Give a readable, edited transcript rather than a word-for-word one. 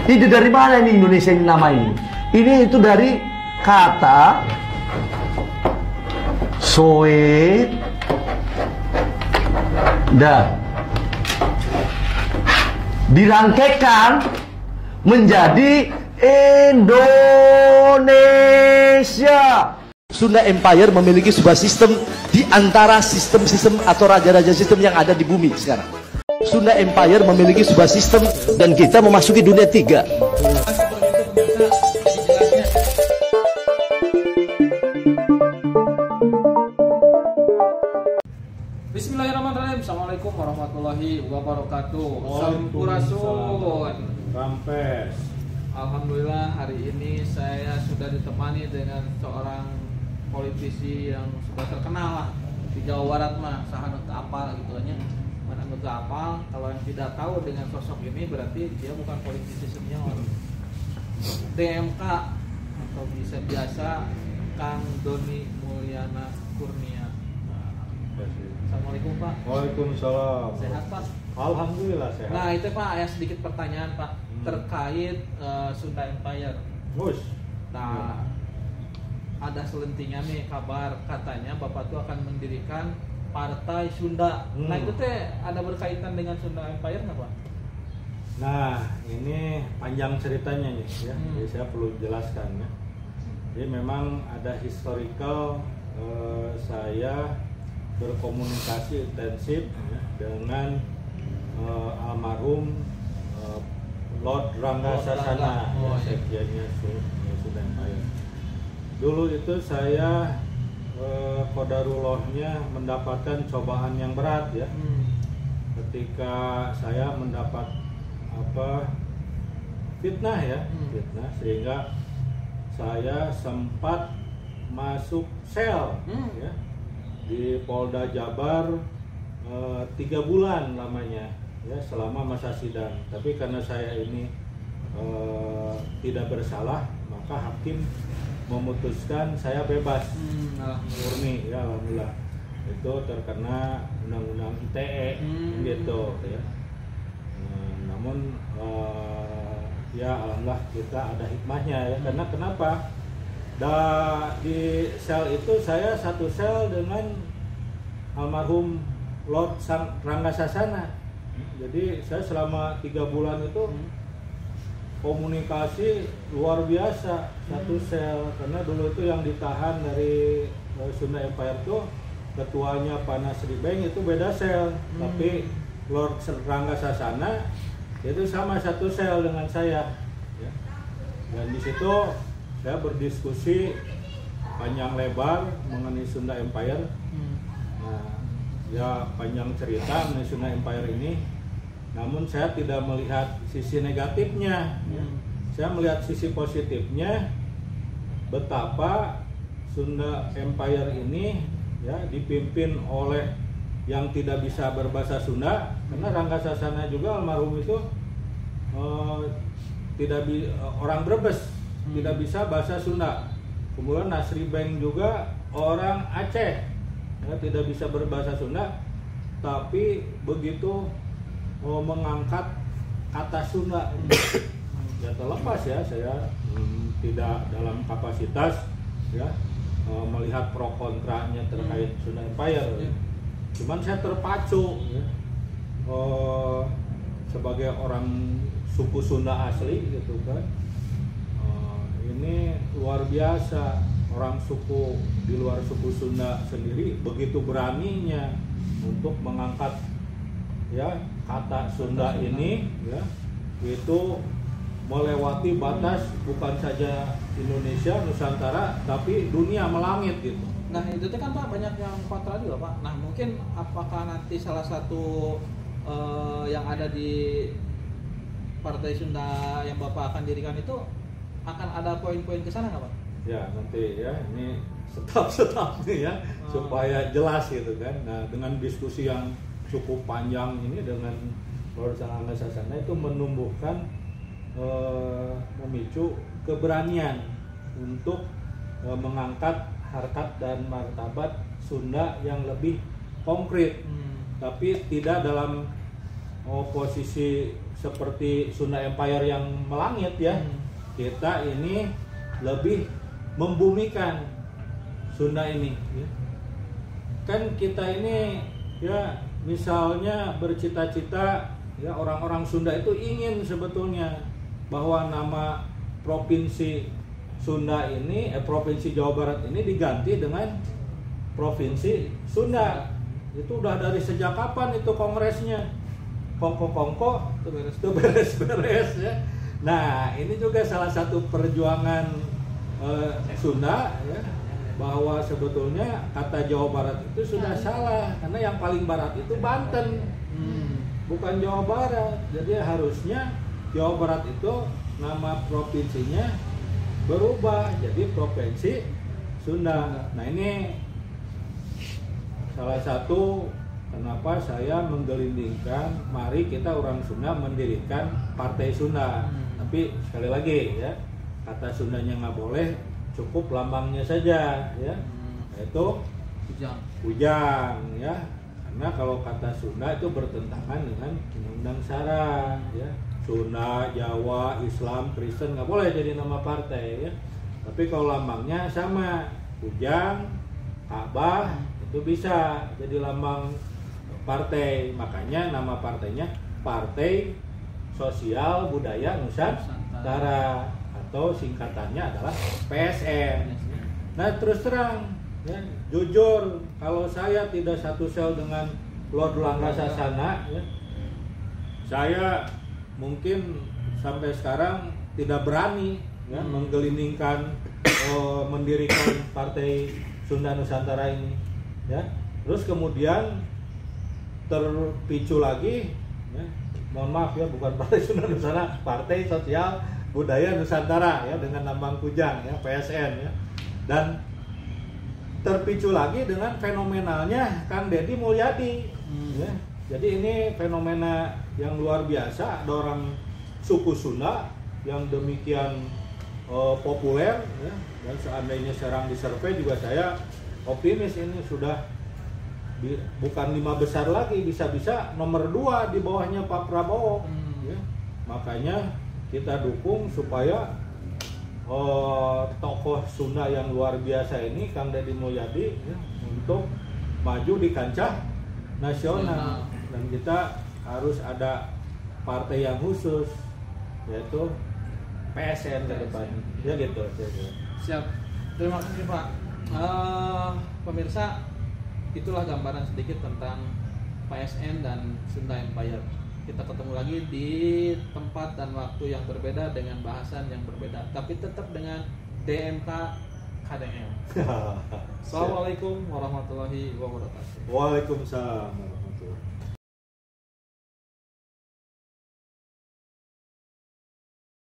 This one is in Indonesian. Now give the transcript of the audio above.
Ini dari mana ini Indonesia ini nama ini? Ini itu dari kata Soeda. Dirangkaikan menjadi Indonesia. Sunda Empire memiliki sebuah sistem di antara sistem-sistem atau raja-raja sistem yang ada di bumi sekarang. Sunda Empire memiliki sebuah sistem dan kita memasuki dunia 3. Bismillahirrahmanirrahim. Assalamualaikum warahmatullahi wabarakatuh. Sampurasun. Rampes. Alhamdulillah hari ini saya sudah ditemani dengan seorang politisi yang sudah terkenal lah di Jawa Barat mah, sahan ke apal gitu nya. Mana ke apal, kalau yang tidak tahu dengan sosok ini berarti dia bukan politisi senior. DMK atau bisa biasa Kang Doni Mulyana Kurnia. Assalamualaikum Pak. Waalaikumsalam. Sehat Pak? Alhamdulillah sehat. Nah itu Pak, ada sedikit pertanyaan Pak terkait Sunda Empire. Gus. Nah ada selentingan nih kabar katanya Bapak tuh akan mendirikan Partai Sunda. Nah itu teh ada berkaitan dengan Sunda Empire nggak Pak? Nah ini panjang ceritanya nih ya. Jadi saya perlu jelaskan ya. Jadi memang ada historical saya berkomunikasi intensif ya, dengan almarhum Lord Rangga Sasana, sekjennya Sunda Empire. Dulu itu saya qadarullahnya mendapatkan cobaan yang berat ya. Ketika saya mendapat fitnah ya, fitnah sehingga saya sempat masuk sel ya di Polda Jabar 3 bulan lamanya ya selama masa sidang. Tapi karena saya ini tidak bersalah, maka hakim memutuskan saya bebas murni ya, alhamdulillah. Itu terkena undang-undang ITE gitu ya. Namun ya alhamdulillah kita ada hikmahnya ya. Karena kenapa? Di sel itu saya satu sel dengan almarhum Lord Rangga Sasana. Jadi saya selama 3 bulan itu komunikasi luar biasa satu sel. Karena dulu itu yang ditahan dari Sunda Empire itu ketuanya Pak Nasri Beng itu beda sel. Tapi Lord Rangga Sasana itu sama satu sel dengan saya ya. Dan di situ saya berdiskusi panjang lebar mengenai Sunda Empire. Nah, ya panjang cerita mengenai Sunda Empire ini. Namun saya tidak melihat sisi negatifnya. Saya melihat sisi positifnya. Betapa Sunda Empire ini ya dipimpin oleh yang tidak bisa berbahasa Sunda. Karena Rangga Sasana juga almarhum itu orang Brebes. Tidak bisa bahasa Sunda. Kemudian Nasri Beng juga orang Aceh ya, tidak bisa berbahasa Sunda, tapi begitu mengangkat kata Sunda ya terlepas ya saya tidak dalam kapasitas ya melihat pro kontranya terkait Sunda Empire. Cuman saya terpacu ya, sebagai orang suku Sunda asli gitu kan. Ini luar biasa, orang suku di luar suku Sunda sendiri begitu beraninya untuk mengangkat ya kata Sunda ini ya, itu melewati batas bukan saja Indonesia, Nusantara, tapi dunia melangit gitu. Nah itu kan Pak banyak yang kontra juga Pak. Nah mungkin apakah nanti salah satu yang ada di Partai Sunda yang Bapak akan dirikan itu akan ada poin-poin ke sana nggak Pak? Ya nanti ya, ini setap nih ya, supaya jelas gitu kan. Nah dengan diskusi yang cukup panjang ini dengan Lord Rangga Sasana itu menumbuhkan memicu keberanian untuk mengangkat harkat dan martabat Sunda yang lebih konkret, tapi tidak dalam posisi seperti Sunda Empire yang melangit ya. Kita ini lebih membumikan Sunda ini ya. Kan kita ini ya misalnya bercita-cita ya, orang-orang Sunda itu ingin sebetulnya bahwa nama provinsi Sunda ini provinsi Jawa Barat ini diganti dengan provinsi Sunda. Itu udah dari sejak kapan itu kongresnya? Kongko itu beres-beres ya. Nah, ini juga salah satu perjuangan Sunda ya, bahwa sebetulnya kata Jawa Barat itu sudah salah karena yang paling barat itu Banten, bukan Jawa Barat. Jadi harusnya Jawa Barat itu nama provinsinya berubah jadi Provinsi Sunda. Nah, ini salah satu kenapa saya menggelindingkan mari kita orang Sunda mendirikan Partai Sunda. Tapi sekali lagi ya, kata Sundanya nggak boleh, cukup lambangnya saja ya, yaitu Kujang ya. Karena kalau kata Sunda itu bertentangan dengan Undang-Undang Sara ya. Sunda, Jawa, Islam, Kristen nggak boleh jadi nama partai ya. Tapi kalau lambangnya sama, Kujang, Ka'bah itu bisa jadi lambang partai. Makanya nama partainya Partai Sosial Budaya Nusantara atau singkatannya adalah PSN. Nah, terus terang ya, jujur kalau saya tidak satu sel dengan Lord Langgasasana ya, saya mungkin sampai sekarang tidak berani ya, menggelindingkan mendirikan Partai Sunda Nusantara ini ya. Terus kemudian terpicu lagi ya, mohon maaf ya, bukan Partai Sunda Nusantara, Partai Sosial Budaya Nusantara ya, dengan lambang Kujang ya, PSN ya. Dan terpicu lagi dengan fenomenalnya Kang Deddy Mulyadi ya. Jadi ini fenomena yang luar biasa, ada orang suku Sunda yang demikian populer ya. Dan seandainya serang disurvei juga saya optimis ini sudah bukan 5 besar lagi, bisa-bisa nomor 2 di bawahnya Pak Prabowo ya. Makanya kita dukung supaya tokoh Sunda yang luar biasa ini Kang Deddy Mulyadi ya, untuk maju di kancah nasional. Dan kita harus ada partai yang khusus, yaitu PSN ke depan ya gitu. Siap, terima kasih Pak. Pemirsa, itulah gambaran sedikit tentang PSN dan Sunda Empire. Kita ketemu lagi di tempat dan waktu yang berbeda dengan bahasan yang berbeda, tapi tetap dengan DMK KDM. Assalamualaikum warahmatullahi wabarakatuh. Waalaikumsalam.